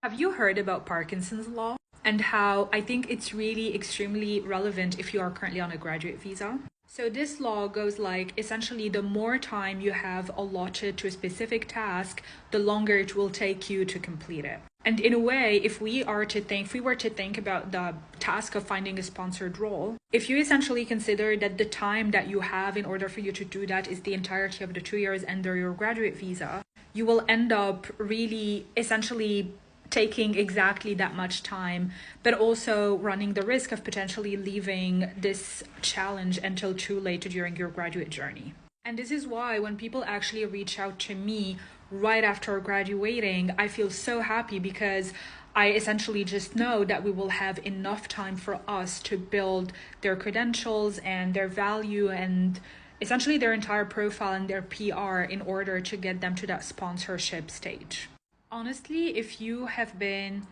Have you heard about Parkinson's law and how I think it's really extremely relevant if you are currently on a graduate visa? So this law goes like essentially the more time you have allotted to a specific task, the longer it will take you to complete it. And in a way, if we were to think about the task of finding a sponsored role, if you essentially consider that the time that you have in order for you to do that is the entirety of the 2 years under your graduate visa, you will end up really essentially taking exactly that much time, but also running the risk of potentially leaving this challenge until too late during your graduate journey. And this is why when people actually reach out to me right after graduating, I feel so happy because I essentially just know that we will have enough time for us to build their credentials and their value and essentially their entire profile and their PR in order to get them to that sponsorship stage. Honestly, if you have been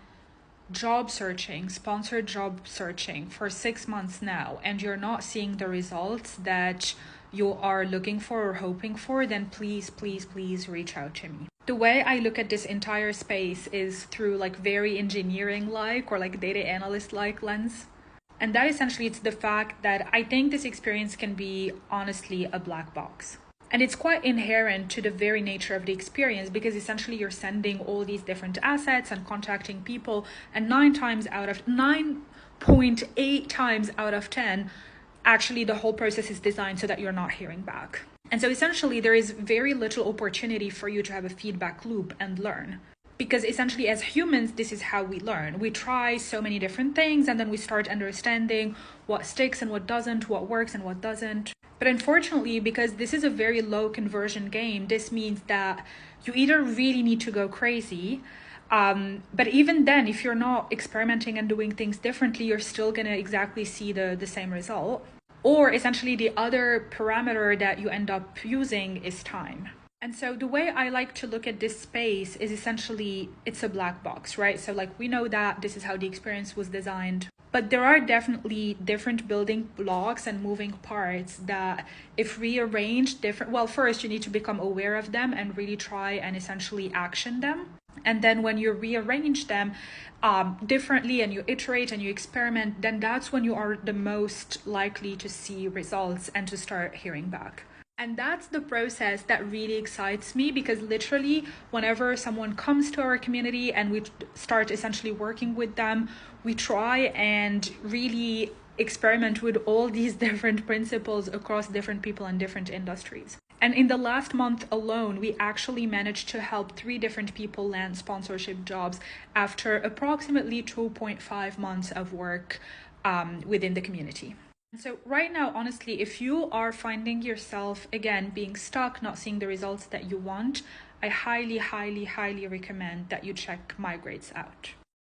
sponsored job searching for 6 months now, and you're not seeing the results that you are looking for or hoping for, then please, please, please reach out to me. The way I look at this entire space is through like very engineering-like or like data analyst-like lens. And that essentially it's the fact that I think this experience can be honestly a black box. And it's quite inherent to the very nature of the experience because essentially you're sending all these different assets and contacting people, and 9.8 times out of 10, actually the whole process is designed so that you're not hearing back. And so essentially there is very little opportunity for you to have a feedback loop and learn. Because essentially as humans, this is how we learn. We try so many different things and then we start understanding what sticks and what doesn't, what works and what doesn't. But unfortunately, because this is a very low conversion game, this means that you either really need to go crazy, but even then, if you're not experimenting and doing things differently, you're still going to exactly see the same result. Or essentially the other parameter that you end up using is time. And so the way I like to look at this space is essentially it's a black box, right? So like we know that this is how the experience was designed, but there are definitely different building blocks and moving parts that if rearranged first you need to become aware of them and really try and essentially action them. And then when you rearrange them differently and you iterate and you experiment, then that's when you are the most likely to see results and to start hearing back. And that's the process that really excites me because literally whenever someone comes to our community and we start essentially working with them, we try and really experiment with all these different principles across different people and different industries. And in the last month alone, we actually managed to help 3 different people land sponsorship jobs after approximately 2.5 months of work within the community. So right now, honestly, if you are finding yourself, again, being stuck, not seeing the results that you want, I highly, highly, highly recommend that you check Migrates out.